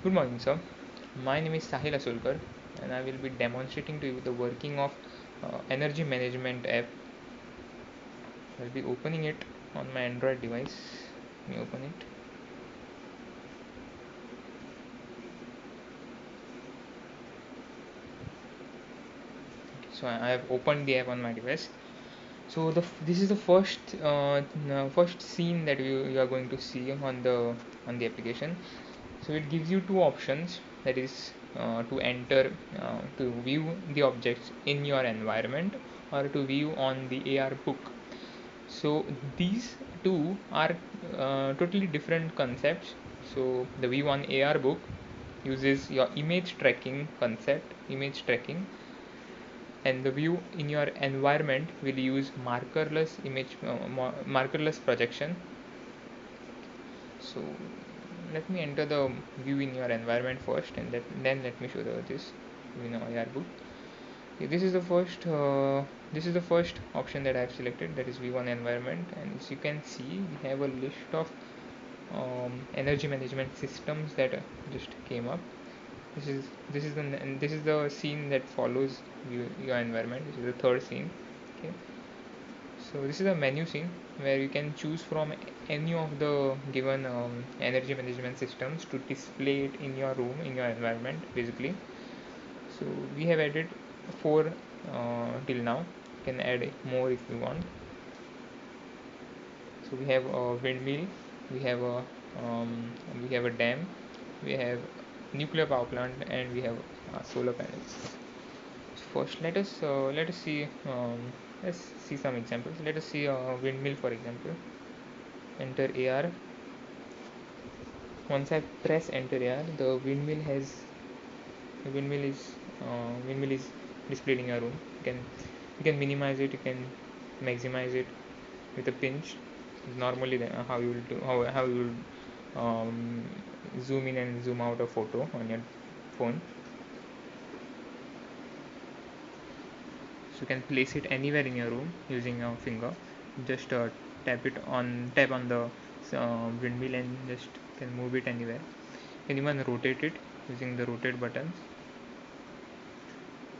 Good morning, sir. My name is Sahil Asulkar, and I will be demonstrating to you the working of energy management app. I'll be opening it on my Android device. Let me open it. So I have opened the app on my device. So this is the first scene that you are going to see on the application. So it gives you two options, that is to enter to view the objects in your environment, or to view on the AR book. So these two are totally different concepts. So the V1 AR book uses your image tracking concept, image tracking, and the view in your environment will use markerless projection. So let me enter the view in your environment first, and then let me show this AR book. Okay, this is the first option that I have selected, that is V1 environment, and as you can see, we have a list of energy management systems that just came up. This is the scene that follows your environment. This is the third scene. Okay, so this is a menu scene where you can choose from any of the given energy management systems to display it in your room, in your environment, basically. So we have added four till now. You can add more if you want. So we have a windmill, we have a we have a dam, we have nuclear power plant, and we have solar panels. So first, let's see some examples. Let us see a windmill, for example. Enter AR. Once I press enter AR, the windmill is displayed in your room. You can minimize it, you can maximize it with a pinch. Normally, how you will do how you will zoom in and zoom out a photo on your phone. So you can place it anywhere in your room using your finger. Just tap on the windmill, and just can move it anywhere. You can even rotate it using the rotate buttons.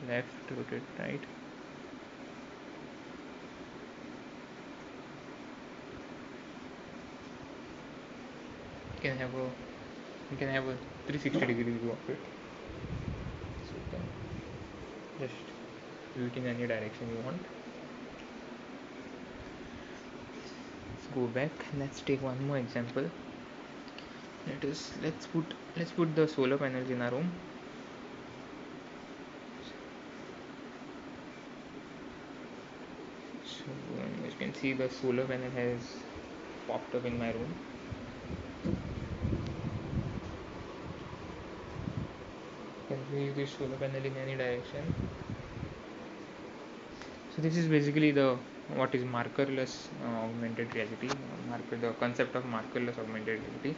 Left, rotate, right. You can have a 360-degree view of it. So you can just view it in any direction you want. Let's go back. Let's take one more example. Let's put the solar panels in our room. So as you can see, the solar panel has popped up in my room. You can view the solar panel in any direction. So this is basically the what is markerless augmented reality. The concept of markerless augmented reality.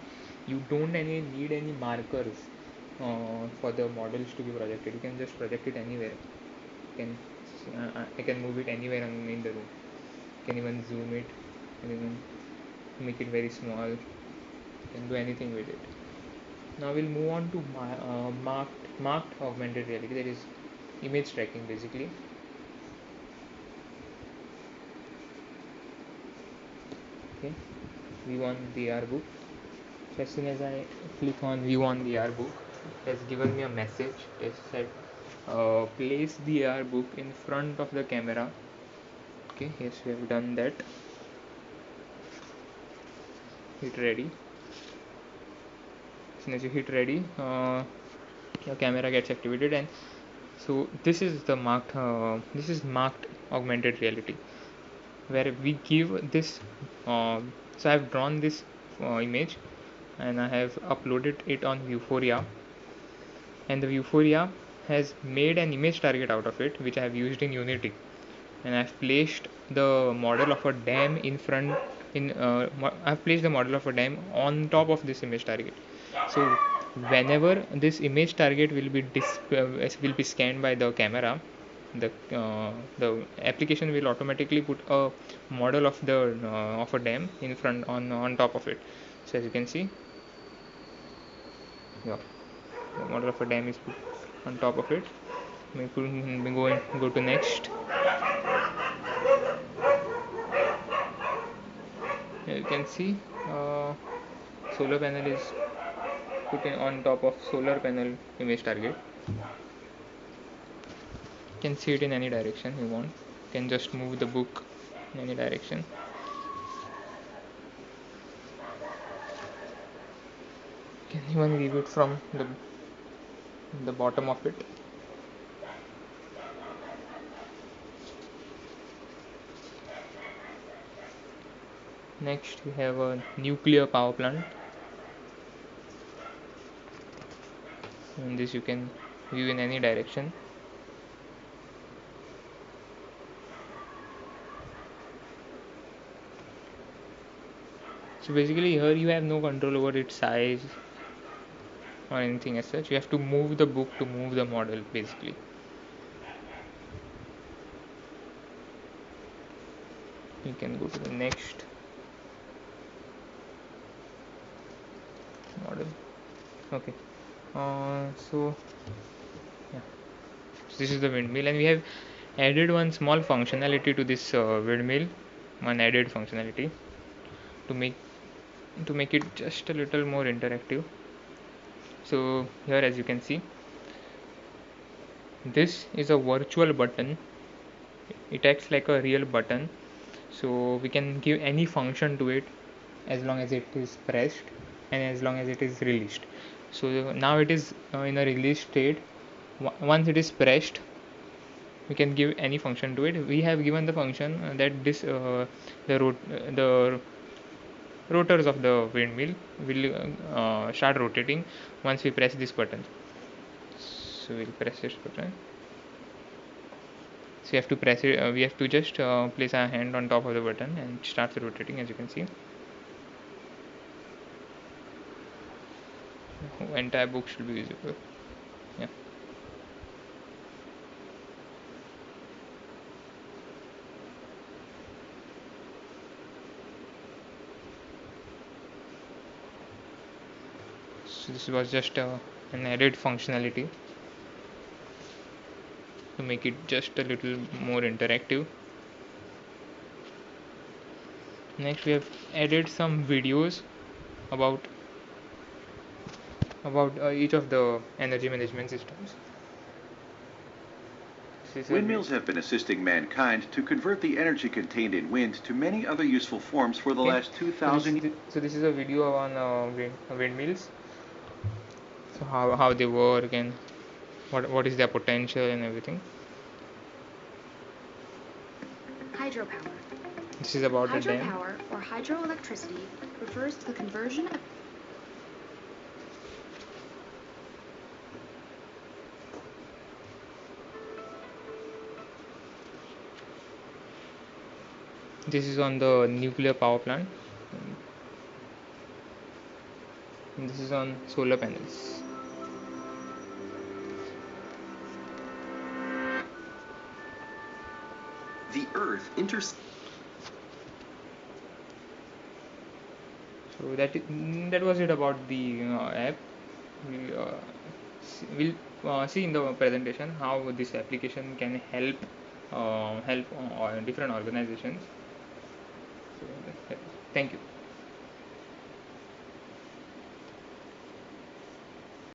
You don't need any markers for the models to be projected. You can just project it anywhere. I can move it anywhere in the room. You can even zoom it. You can even make it very small. You can do anything with it. Now we'll move on to marked augmented reality. That is image tracking, basically. Okay, V1 VR book. So as soon as I click on V1 VR book, it has given me a message. It said place the AR book in front of the camera. Okay, yes, we have done that. Hit ready. As soon as you hit ready, your camera gets activated, and so this is marked augmented reality, where we give this. So I've drawn this image, and I have uploaded it on Vuforia, and the Vuforia has made an image target out of it, which I have used in Unity, and I've placed the model of a dam in front. I've placed the model of a dam on top of this image target. So whenever this image target will be scanned by the camera, the application will automatically put a model of a dam in front on top of it. So as you can see, yeah. The model of a dam is put on top of it. We go to next. Here you can see solar panel is put on top of solar panel image target. You can see it in any direction you want. You can just move the book in any direction. You can even view it from the bottom of it. Next we have a nuclear power plant. In this you can view in any direction. So basically here you have no control over its size or anything as such. You have to move the book to move the model basically. You can go to the next model. Okay, so yeah, so this is the windmill, and we have added one small functionality to this windmill, one added functionality to make it just a little more interactive. So here, as you can see, this is a virtual button. It acts like a real button, so we can give any function to it as long as it is pressed and as long as it is released. So now it is in a released state. Once it is pressed, we can give any function to it. We have given the function that this the rotors of the windmill will start rotating once we press this button. So we'll press this button. So you have to press it. We have to just place our hand on top of the button and it starts rotating, as you can see. Entire book should be visible. Yeah. So this was just an added functionality to make it just a little more interactive. Next we have added some videos about each of the energy management systems. Windmills have been assisting mankind to convert the energy contained in wind to many other useful forms for the last 2,000 years. So this is a video on windmills. So how they work and what is their potential and everything. Hydropower. This is about the dam. Hydropower, or hydroelectricity, refers to the conversion of This is on the nuclear power plant. And this is on solar panels. The Earth So that was it about the app. We'll see in the presentation how this application can help different organizations. So, thank you.